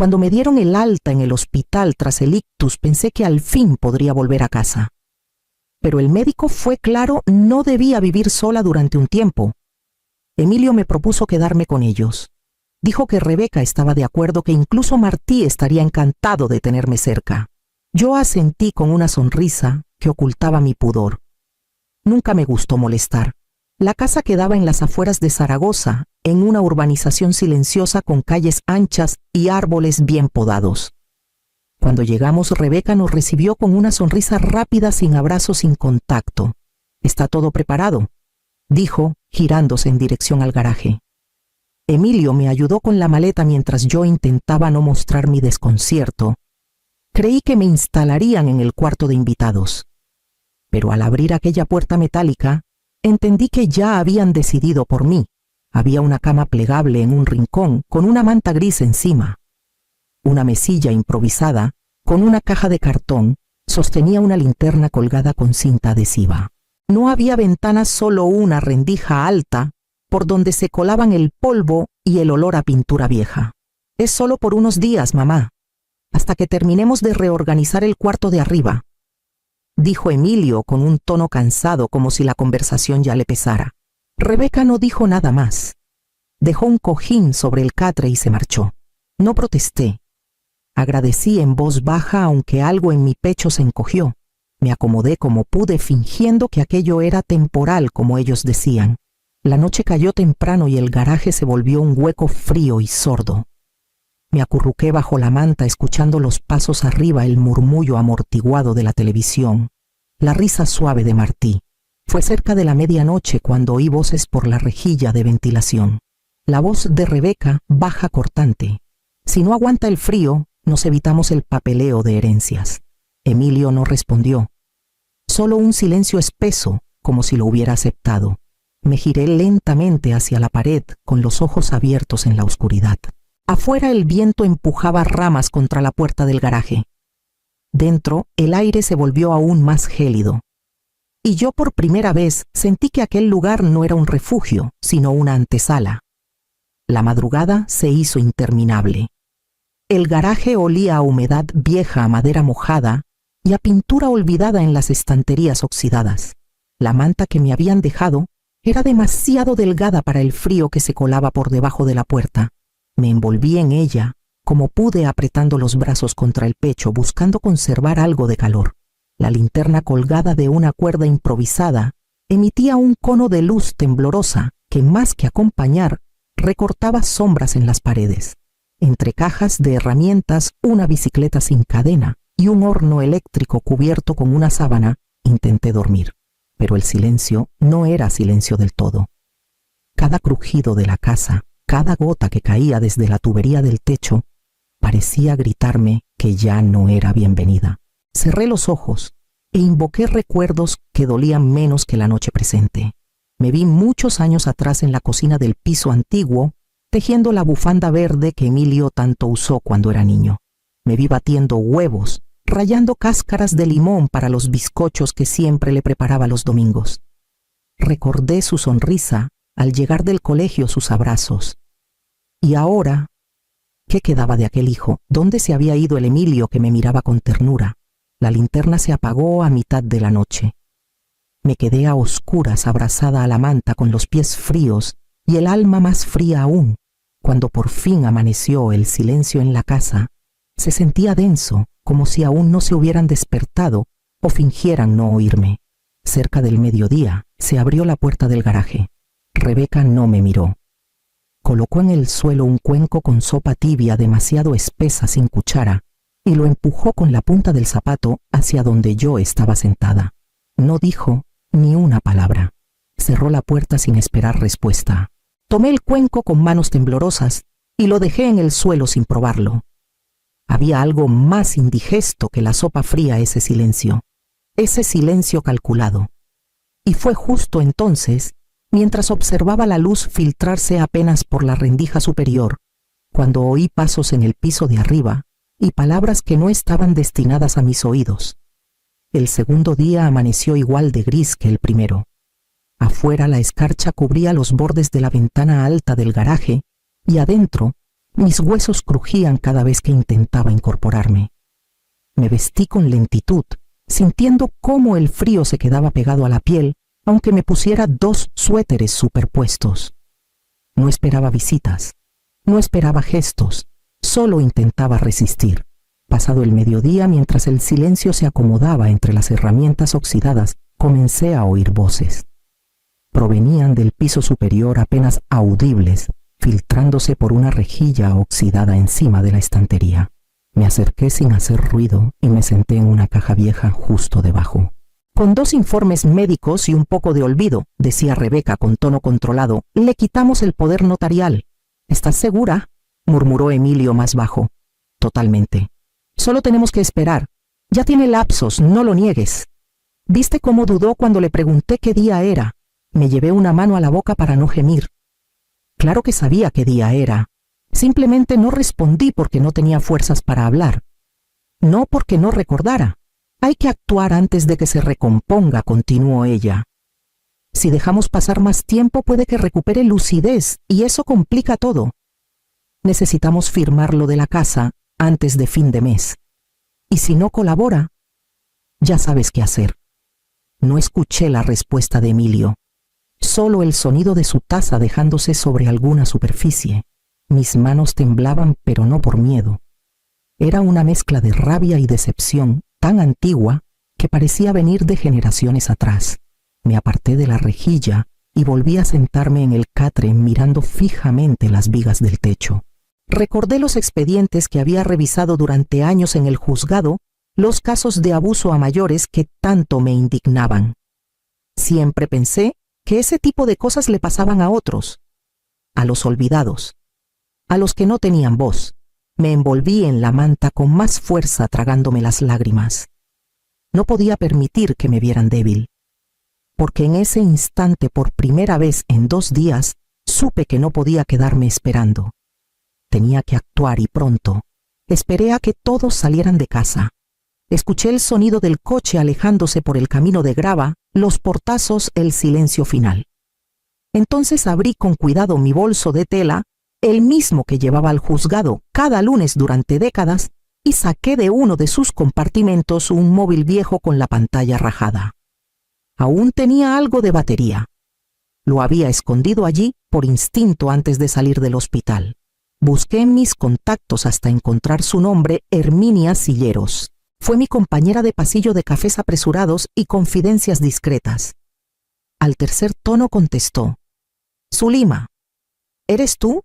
Cuando me dieron el alta en el hospital tras el ictus, pensé que al fin podría volver a casa. Pero el médico fue claro, no debía vivir sola durante un tiempo. Emilio me propuso quedarme con ellos. Dijo que Rebeca estaba de acuerdo, que incluso Martí estaría encantado de tenerme cerca. Yo asentí con una sonrisa que ocultaba mi pudor. Nunca me gustó molestar. La casa quedaba en las afueras de Zaragoza, en una urbanización silenciosa con calles anchas y árboles bien podados. Cuando llegamos, Rebeca nos recibió con una sonrisa rápida, sin abrazos, sin contacto. «¿Está todo preparado?», dijo, girándose en dirección al garaje. Emilio me ayudó con la maleta mientras yo intentaba no mostrar mi desconcierto. Creí que me instalarían en el cuarto de invitados. Pero al abrir aquella puerta metálica, entendí que ya habían decidido por mí. Había una cama plegable en un rincón con una manta gris encima. Una mesilla improvisada, con una caja de cartón, sostenía una linterna colgada con cinta adhesiva. No había ventanas, solo una rendija alta, por donde se colaban el polvo y el olor a pintura vieja. «Es solo por unos días, mamá, hasta que terminemos de reorganizar el cuarto de arriba», dijo Emilio con un tono cansado, como si la conversación ya le pesara. Rebeca no dijo nada más. Dejó un cojín sobre el catre y se marchó. No protesté. Agradecí en voz baja, aunque algo en mi pecho se encogió. Me acomodé como pude, fingiendo que aquello era temporal, como ellos decían. La noche cayó temprano y el garaje se volvió un hueco frío y sordo. Me acurruqué bajo la manta, escuchando los pasos arriba, el murmullo amortiguado de la televisión, la risa suave de Martí. Fue cerca de la medianoche cuando oí voces por la rejilla de ventilación. La voz de Rebeca, baja, cortante. «Si no aguanta el frío, nos evitamos el papeleo de herencias». Emilio no respondió. Solo un silencio espeso, como si lo hubiera aceptado. Me giré lentamente hacia la pared, con los ojos abiertos en la oscuridad. Afuera el viento empujaba ramas contra la puerta del garaje. Dentro, el aire se volvió aún más gélido. Y yo por primera vez sentí que aquel lugar no era un refugio, sino una antesala. La madrugada se hizo interminable. El garaje olía a humedad vieja, a madera mojada y a pintura olvidada en las estanterías oxidadas. La manta que me habían dejado era demasiado delgada para el frío que se colaba por debajo de la puerta. Me envolví en ella, como pude, apretando los brazos contra el pecho, buscando conservar algo de calor. La linterna, colgada de una cuerda improvisada, emitía un cono de luz temblorosa que, más que acompañar, recortaba sombras en las paredes. Entre cajas de herramientas, una bicicleta sin cadena y un horno eléctrico cubierto con una sábana, intenté dormir. Pero el silencio no era silencio del todo. Cada crujido de la casa, cada gota que caía desde la tubería del techo, parecía gritarme que ya no era bienvenida. Cerré los ojos e invoqué recuerdos que dolían menos que la noche presente. Me vi muchos años atrás en la cocina del piso antiguo, tejiendo la bufanda verde que Emilio tanto usó cuando era niño. Me vi batiendo huevos, rallando cáscaras de limón para los bizcochos que siempre le preparaba los domingos. Recordé su sonrisa al llegar del colegio, sus abrazos. Y ahora, ¿qué quedaba de aquel hijo? ¿Dónde se había ido el Emilio que me miraba con ternura? La linterna se apagó a mitad de la noche. Me quedé a oscuras, abrazada a la manta, con los pies fríos y el alma más fría aún. Cuando por fin amaneció, el silencio en la casa se sentía denso, como si aún no se hubieran despertado o fingieran no oírme. Cerca del mediodía se abrió la puerta del garaje. Rebeca no me miró. Colocó en el suelo un cuenco con sopa tibia demasiado espesa, sin cuchara, y lo empujó con la punta del zapato hacia donde yo estaba sentada. No dijo ni una palabra. Cerró la puerta sin esperar respuesta. Tomé el cuenco con manos temblorosas y lo dejé en el suelo sin probarlo. Había algo más indigesto que la sopa fría, ese silencio calculado. Y fue justo entonces, mientras observaba la luz filtrarse apenas por la rendija superior, cuando oí pasos en el piso de arriba y palabras que no estaban destinadas a mis oídos. El segundo día amaneció igual de gris que el primero. Afuera la escarcha cubría los bordes de la ventana alta del garaje y adentro Mis huesos crujían cada vez que intentaba incorporarme. Me vestí con lentitud, sintiendo cómo el frío se quedaba pegado a la piel, aunque me pusiera 2 suéteres superpuestos. No esperaba visitas, no esperaba gestos, solo intentaba resistir. Pasado el mediodía, mientras el silencio se acomodaba entre las herramientas oxidadas, comencé a oír voces. Provenían del piso superior apenas audibles, filtrándose por una rejilla oxidada encima de la estantería. Me acerqué sin hacer ruido y me senté en una caja vieja justo debajo. Con 2 informes médicos y un poco de olvido, decía Rebeca con tono controlado, le quitamos el poder notarial. ¿Estás segura?, murmuró Emilio más bajo. Totalmente. Solo tenemos que esperar. Ya tiene lapsos, no lo niegues. ¿Viste cómo dudó cuando le pregunté qué día era? Me llevé una mano a la boca para no gemir. Claro que sabía qué día era. Simplemente no respondí porque no tenía fuerzas para hablar. No porque no recordara. Hay que actuar antes de que se recomponga, continuó ella. Si dejamos pasar más tiempo puede que recupere lucidez y eso complica todo. Necesitamos firmar lo de la casa antes de fin de mes. Y si no colabora, ya sabes qué hacer. No escuché la respuesta de Emilio. Solo el sonido de su taza dejándose sobre alguna superficie. Mis manos temblaban, pero no por miedo. Era una mezcla de rabia y decepción tan antigua que parecía venir de generaciones atrás. Me aparté de la rejilla y volví a sentarme en el catre mirando fijamente las vigas del techo. Recordé los expedientes que había revisado durante años en el juzgado, los casos de abuso a mayores que tanto me indignaban. Siempre pensé que ese tipo de cosas le pasaban a otros, a los olvidados, a los que no tenían voz. Me envolví en la manta con más fuerza tragándome las lágrimas. No podía permitir que me vieran débil, porque en ese instante, por primera vez en 2 días, supe que no podía quedarme esperando. Tenía que actuar y pronto. Esperé a que todos salieran de casa. Escuché el sonido del coche alejándose por el camino de grava, los portazos, el silencio final. Entonces abrí con cuidado mi bolso de tela, el mismo que llevaba al juzgado cada lunes durante décadas, y saqué de uno de sus compartimentos un móvil viejo con la pantalla rajada. Aún tenía algo de batería. Lo había escondido allí por instinto antes de salir del hospital. Busqué en mis contactos hasta encontrar su nombre, Herminia Silleros. Fue mi compañera de pasillo de cafés apresurados y confidencias discretas. Al tercer tono contestó: «Zulima, ¿eres tú?».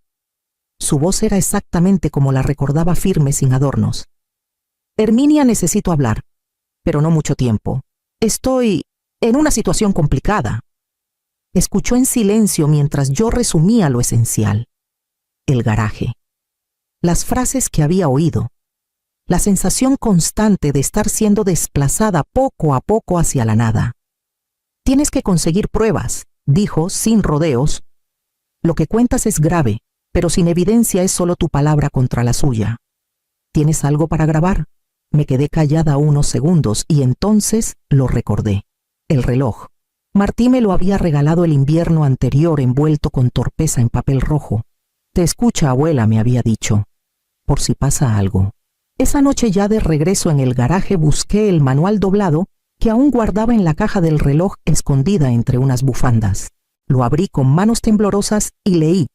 Su voz era exactamente como la recordaba, firme, sin adornos. «Herminia, necesito hablar, pero no mucho tiempo. Estoy en una situación complicada». Escuchó en silencio mientras yo resumía lo esencial. El garaje. Las frases que había oído. La sensación constante de estar siendo desplazada poco a poco hacia la nada. «Tienes que conseguir pruebas», dijo sin rodeos. «Lo que cuentas es grave, pero sin evidencia es solo tu palabra contra la suya. ¿Tienes algo para grabar?». Me quedé callada unos segundos y entonces lo recordé. El reloj. Martí me lo había regalado el invierno anterior envuelto con torpeza en papel rojo. «Te escucha, abuela», me había dicho, «por si pasa algo». Esa noche, ya de regreso en el garaje, busqué el manual doblado que aún guardaba en la caja del reloj escondida entre unas bufandas. Lo abrí con manos temblorosas y leí: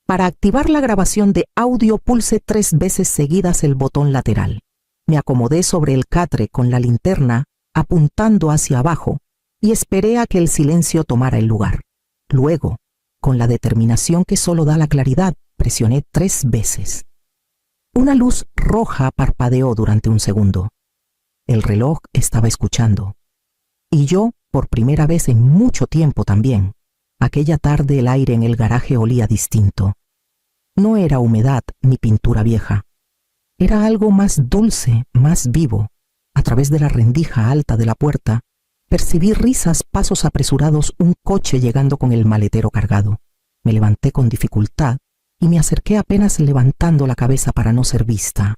«Para activar la grabación de audio, pulse 3 veces seguidas el botón lateral». Me acomodé sobre el catre con la linterna apuntando hacia abajo y esperé a que el silencio tomara el lugar. Luego, con la determinación que solo da la claridad, presioné 3 veces. Una luz roja parpadeó durante un segundo. El reloj estaba escuchando. Y yo, por primera vez en mucho tiempo también. Aquella tarde el aire en el garaje olía distinto. No era humedad ni pintura vieja. Era algo más dulce, más vivo. A través de la rendija alta de la puerta, percibí risas, pasos apresurados, un coche llegando con el maletero cargado. Me levanté con dificultad y me acerqué apenas levantando la cabeza para no ser vista.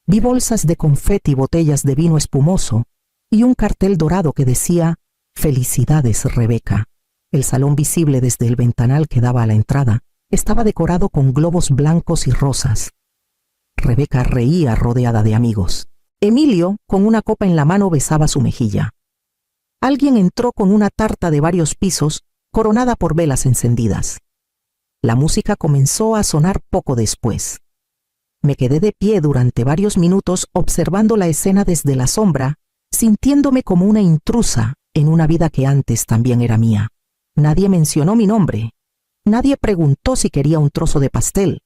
Vi bolsas de confeti, botellas de vino espumoso y un cartel dorado que decía: «Felicidades, Rebeca». El salón, visible desde el ventanal que daba a la entrada, Estaba decorado con globos blancos y rosas. Rebeca reía rodeada de amigos. Emilio, con una copa en la mano, besaba su mejilla. Alguien entró con una tarta de varios pisos, coronada por velas encendidas. La música comenzó a sonar poco después. Me quedé de pie durante varios minutos observando la escena desde la sombra, sintiéndome como una intrusa en una vida que antes también era mía. Nadie mencionó mi nombre. Nadie preguntó si quería un trozo de pastel.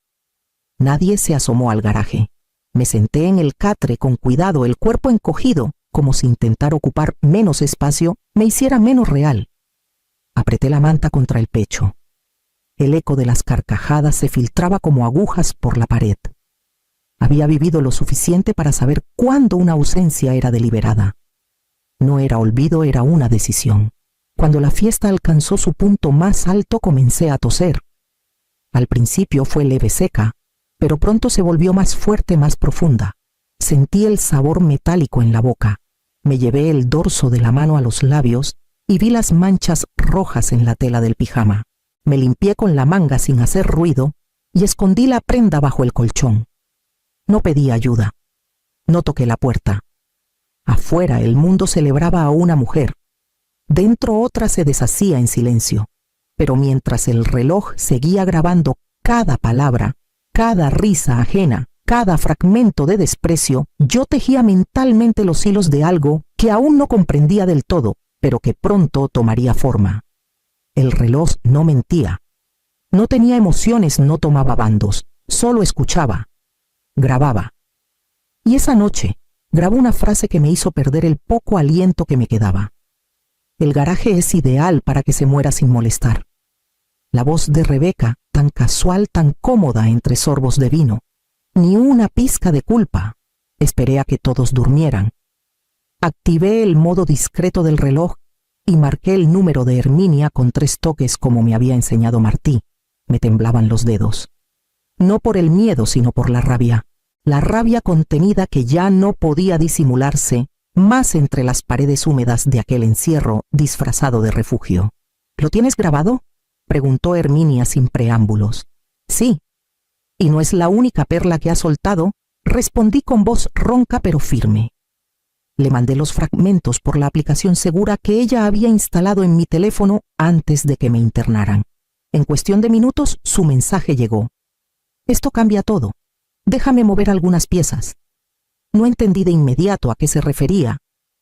Nadie se asomó al garaje. Me senté en el catre con cuidado, el cuerpo encogido, como si intentar ocupar menos espacio me hiciera menos real. Apreté la manta contra el pecho. El eco de las carcajadas se filtraba como agujas por la pared. Había vivido lo suficiente para saber cuándo una ausencia era deliberada. No era olvido, era una decisión. Cuando la fiesta alcanzó su punto más alto, comencé a toser. Al principio fue leve, seca, pero pronto se volvió más fuerte, más profunda. Sentí el sabor metálico en la boca. Me llevé el dorso de la mano a los labios y vi las manchas rojas en la tela del pijama. Me limpié con la manga sin hacer ruido y escondí la prenda bajo el colchón. No pedí ayuda. No toqué la puerta. Afuera el mundo celebraba a una mujer. Dentro otra se deshacía en silencio. Pero mientras el reloj seguía grabando cada palabra, cada risa ajena, cada fragmento de desprecio, yo tejía mentalmente los hilos de algo que aún no comprendía del todo, pero que pronto tomaría forma. El reloj no mentía. No tenía emociones, no tomaba bandos, solo escuchaba. Grababa. Y esa noche grabó una frase que me hizo perder el poco aliento que me quedaba. El garaje es ideal para que se muera sin molestar. La voz de Rebeca, tan casual, tan cómoda entre sorbos de vino. Ni una pizca de culpa. Esperé a que todos durmieran. Activé el modo discreto del reloj y marqué el número de Herminia con 3 toques como me había enseñado Martí. Me temblaban los dedos. No por el miedo, sino por la rabia. La rabia contenida que ya no podía disimularse más entre las paredes húmedas de aquel encierro disfrazado de refugio. ¿Lo tienes grabado?, preguntó Herminia sin preámbulos. Sí. ¿Y no es la única perla que ha soltado?, respondí con voz ronca pero firme. Le mandé los fragmentos por la aplicación segura que ella había instalado en mi teléfono antes de que me internaran. En cuestión de minutos su mensaje llegó. Esto cambia todo. Déjame mover algunas piezas. No entendí de inmediato a qué se refería,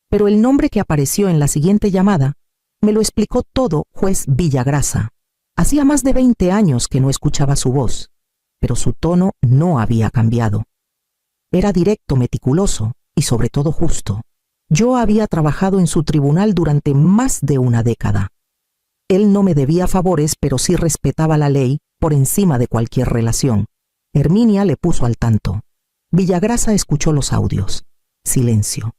pero el nombre que apareció en la siguiente llamada me lo explicó todo juez Villagrasa. Hacía más de 20 años que no escuchaba su voz, pero su tono no había cambiado. Era directo, meticuloso y sobre todo justo. Yo había trabajado en su tribunal durante más de una década. Él no me debía favores, pero sí respetaba la ley por encima de cualquier relación. Herminia le puso al tanto. Villagrasa escuchó los audios. Silencio.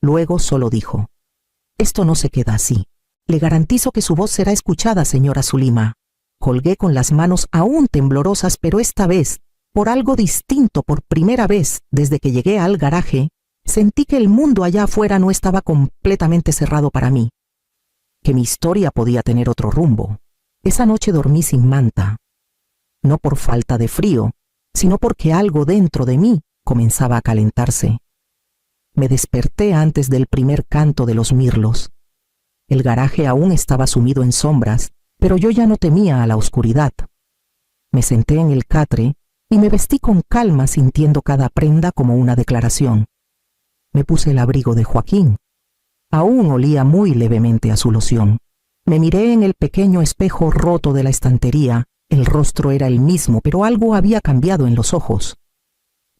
Luego solo dijo: «Esto no se queda así. Le garantizo que su voz será escuchada, señora Zulima». Colgué con las manos aún temblorosas, pero esta vez, por algo distinto, por primera vez desde que llegué al garaje, sentí que el mundo allá afuera no estaba completamente cerrado para mí, que mi historia podía tener otro rumbo. Esa noche dormí sin manta, no por falta de frío, sino porque algo dentro de mí comenzaba a calentarse. Me desperté antes del primer canto de los mirlos. El garaje aún estaba sumido en sombras, pero yo ya no temía a la oscuridad. Me senté en el catre y me vestí con calma, sintiendo cada prenda como una declaración. Me puse el abrigo de Joaquín. Aún olía muy levemente a su loción. Me miré en el pequeño espejo roto de la estantería. El rostro era el mismo, pero algo había cambiado en los ojos.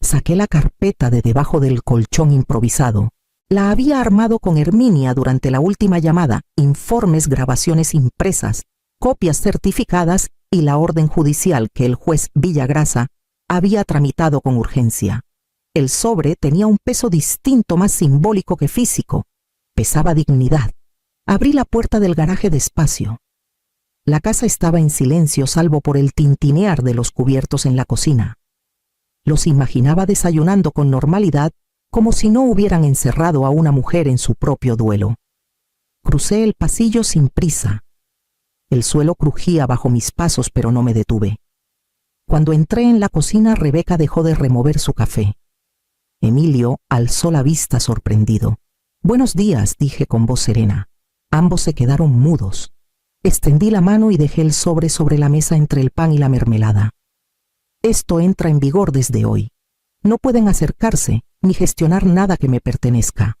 Saqué la carpeta de debajo del colchón improvisado. La había armado con Herminia durante la última llamada: informes, grabaciones impresas, copias certificadas y la orden judicial que el juez Villagrasa había tramitado con urgencia. El sobre tenía un peso distinto, más simbólico que físico. Pesaba dignidad. Abrí la puerta del garaje despacio. La casa estaba en silencio, salvo por el tintinear de los cubiertos en la cocina. Los imaginaba desayunando con normalidad, como si no hubieran encerrado a una mujer en su propio duelo. Crucé el pasillo sin prisa. El suelo crujía bajo mis pasos, pero no me detuve. Cuando entré en la cocina, Rebeca dejó de remover su café. Emilio alzó la vista sorprendido. «Buenos días», dije con voz serena. Ambos se quedaron mudos. Extendí la mano y dejé el sobre la mesa entre el pan y la mermelada. «Esto entra en vigor desde hoy. No pueden acercarse ni gestionar nada que me pertenezca.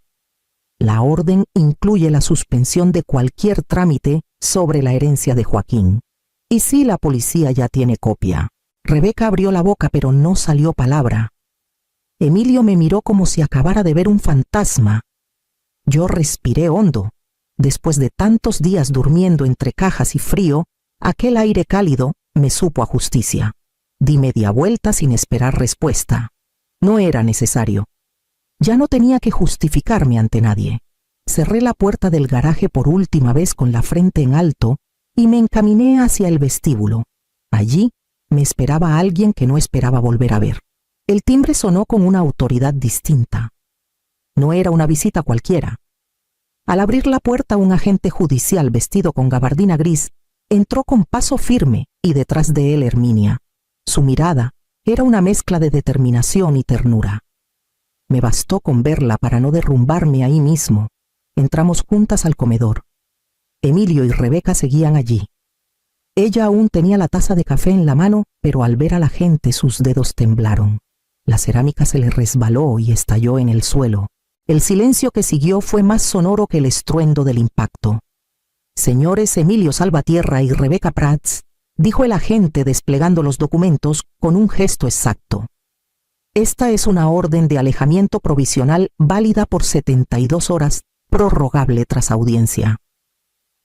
La orden incluye la suspensión de cualquier trámite sobre la herencia de Joaquín. Y sí, la policía ya tiene copia». Rebeca abrió la boca, pero no salió palabra. Emilio me miró como si acabara de ver un fantasma. Yo respiré hondo. Después de tantos días durmiendo entre cajas y frío, aquel aire cálido me supo a justicia. Di media vuelta sin esperar respuesta. No era necesario. Ya no tenía que justificarme ante nadie. Cerré la puerta del garaje por última vez con la frente en alto y me encaminé hacia el vestíbulo. Allí me esperaba alguien que no esperaba volver a ver. El timbre sonó con una autoridad distinta. No era una visita cualquiera. Al abrir la puerta, un agente judicial vestido con gabardina gris entró con paso firme y detrás de él Herminia. Su mirada era una mezcla de determinación y ternura. Me bastó con verla para no derrumbarme ahí mismo. Entramos juntas al comedor. Emilio y Rebeca seguían allí. Ella aún tenía la taza de café en la mano, pero al ver a la gente sus dedos temblaron. La cerámica se le resbaló y estalló en el suelo. El silencio que siguió fue más sonoro que el estruendo del impacto. «Señores Emilio Salvatierra y Rebeca Prats», dijo el agente desplegando los documentos con un gesto exacto. «Esta es una orden de alejamiento provisional válida por 72 horas, prorrogable tras audiencia.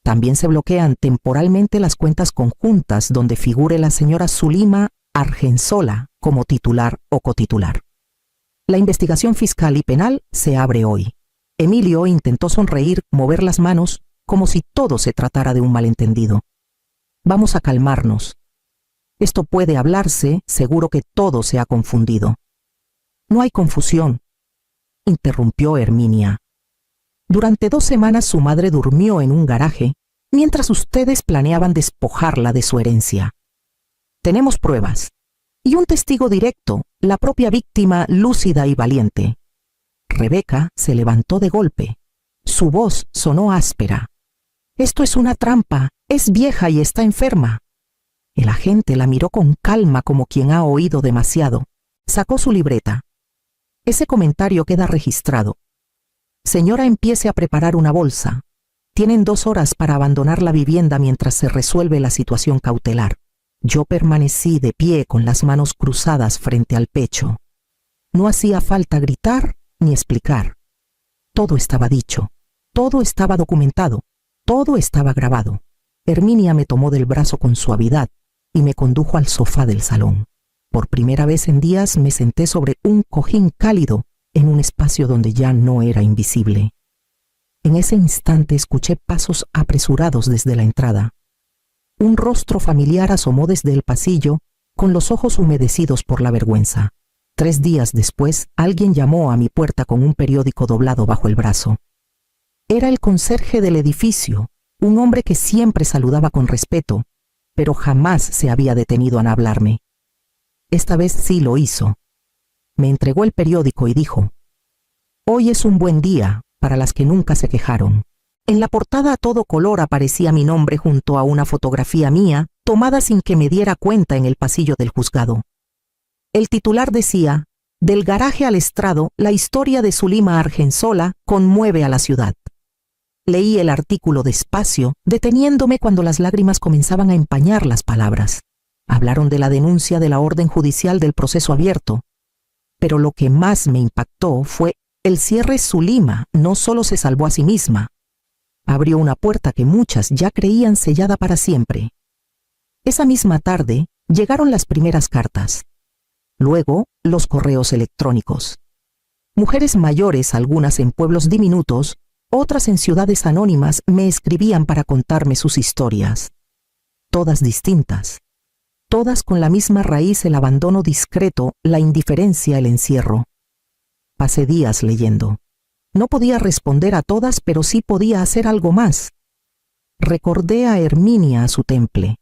También se bloquean temporalmente las cuentas conjuntas donde figure la señora Zulima Argensola como titular o cotitular. La investigación fiscal y penal se abre hoy». Emilio intentó sonreír, mover las manos, como si todo se tratara de un malentendido. «Vamos a calmarnos. Esto puede hablarse, seguro que todo se ha confundido». «No hay confusión», interrumpió Herminia. «Durante 2 semanas su madre durmió en un garaje mientras ustedes planeaban despojarla de su herencia. Tenemos pruebas y un testigo directo, la propia víctima lúcida y valiente». Rebeca se levantó de golpe. Su voz sonó áspera. «Esto es una trampa. Es vieja y está enferma». El agente la miró con calma como quien ha oído demasiado. Sacó su libreta. «Ese comentario queda registrado. Señora, empiece a preparar una bolsa. Tienen 2 horas para abandonar la vivienda mientras se resuelve la situación cautelar». Yo permanecí de pie con las manos cruzadas frente al pecho. No hacía falta gritar ni explicar. Todo estaba dicho, todo estaba documentado, todo estaba grabado. Herminia me tomó del brazo con suavidad y me condujo al sofá del salón. Por primera vez en días me senté sobre un cojín cálido en un espacio donde ya no era invisible. En ese instante escuché pasos apresurados desde la entrada. Un rostro familiar asomó desde el pasillo, con los ojos humedecidos por la vergüenza. 3 días después, alguien llamó a mi puerta con un periódico doblado bajo el brazo. Era el conserje del edificio, un hombre que siempre saludaba con respeto, pero jamás se había detenido a hablarme. Esta vez sí lo hizo. Me entregó el periódico y dijo: «Hoy es un buen día para las que nunca se quejaron». En la portada a todo color aparecía mi nombre junto a una fotografía mía, tomada sin que me diera cuenta en el pasillo del juzgado. El titular decía: «Del garaje al estrado, la historia de Zulima Argensola conmueve a la ciudad». Leí el artículo despacio, deteniéndome cuando las lágrimas comenzaban a empañar las palabras. Hablaron de la denuncia de la orden judicial del proceso abierto. Pero lo que más me impactó fue el cierre. Zulima no solo se salvó a sí misma, abrió una puerta que muchas ya creían sellada para siempre. Esa misma tarde llegaron las primeras cartas. Luego, los correos electrónicos. Mujeres mayores, algunas en pueblos diminutos, otras en ciudades anónimas, me escribían para contarme sus historias. Todas distintas. Todas con la misma raíz: el abandono discreto, la indiferencia, el encierro. Pasé días leyendo. No podía responder a todas, pero sí podía hacer algo más. Recordé a Herminia a su temple.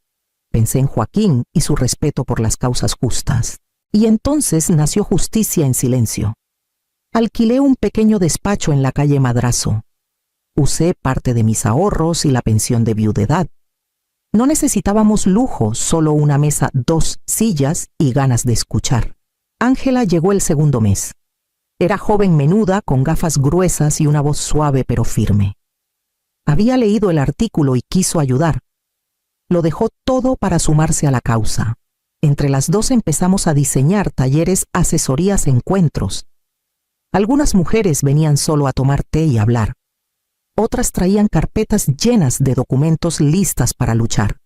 pensé en Joaquín y su respeto por las causas justas. Y entonces nació Justicia en Silencio. Alquilé un pequeño despacho en la calle Madrazo. Usé parte de mis ahorros y la pensión de viudedad. No necesitábamos lujo, solo una mesa, 2 sillas y ganas de escuchar. Ángela llegó el segundo mes. Era joven menuda, con gafas gruesas y una voz suave pero firme. Había leído el artículo y quiso ayudar. Lo dejó todo para sumarse a la causa. Entre las dos empezamos a diseñar talleres, asesorías, encuentros. Algunas mujeres venían solo a tomar té y hablar. Otras traían carpetas llenas de documentos listas para luchar.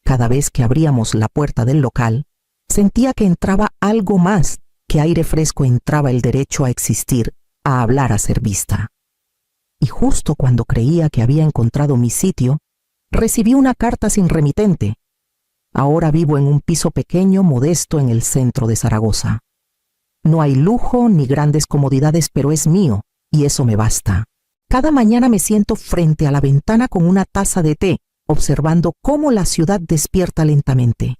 Cada vez que abríamos la puerta del local, sentía que entraba algo más, que aire fresco entraba el derecho a existir, a hablar, a ser vista. Y justo cuando creía que había encontrado mi sitio, recibí una carta sin remitente. Ahora vivo en un piso pequeño, modesto, en el centro de Zaragoza. No hay lujo ni grandes comodidades, pero es mío, y eso me basta. Cada mañana me siento frente a la ventana con una taza de té, observando cómo la ciudad despierta lentamente.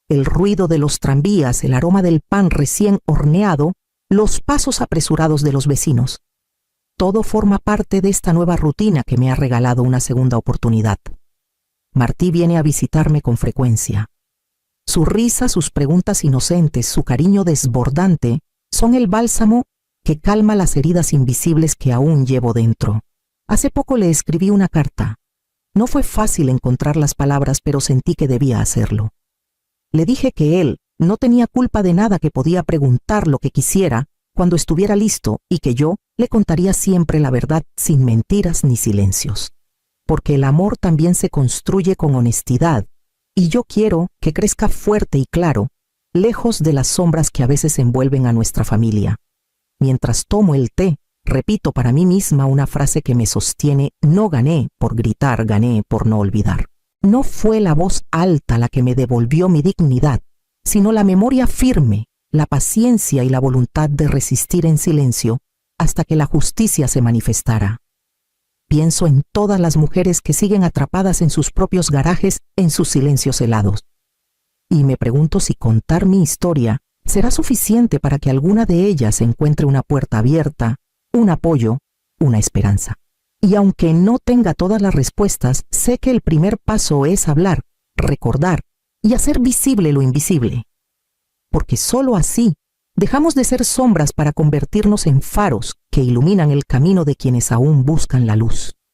El ruido de los tranvías, el aroma del pan recién horneado, los pasos apresurados de los vecinos. Todo forma parte de esta nueva rutina que me ha regalado una segunda oportunidad. Martí viene a visitarme con frecuencia. Su risa, sus preguntas inocentes, su cariño desbordante son el bálsamo que calma las heridas invisibles que aún llevo dentro. Hace poco le escribí una carta. No fue fácil encontrar las palabras, pero sentí que debía hacerlo. Le dije que él no tenía culpa de nada, que podía preguntar lo que quisiera cuando estuviera listo y que yo le contaría siempre la verdad sin mentiras ni silencios. Porque el amor también se construye con honestidad y yo quiero que crezca fuerte y claro, lejos de las sombras que a veces envuelven a nuestra familia. Mientras tomo el té, repito para mí misma una frase que me sostiene: no gané por gritar, gané por no olvidar. No fue la voz alta la que me devolvió mi dignidad, sino la memoria firme, la paciencia y la voluntad de resistir en silencio hasta que la justicia se manifestara. Pienso en todas las mujeres que siguen atrapadas en sus propios garajes, en sus silencios helados. Y me pregunto si contar mi historia será suficiente para que alguna de ellas encuentre una puerta abierta, un apoyo, una esperanza. Y aunque no tenga todas las respuestas, sé que el primer paso es hablar, recordar y hacer visible lo invisible. Porque solo así dejamos de ser sombras para convertirnos en faros que iluminan el camino de quienes aún buscan la luz.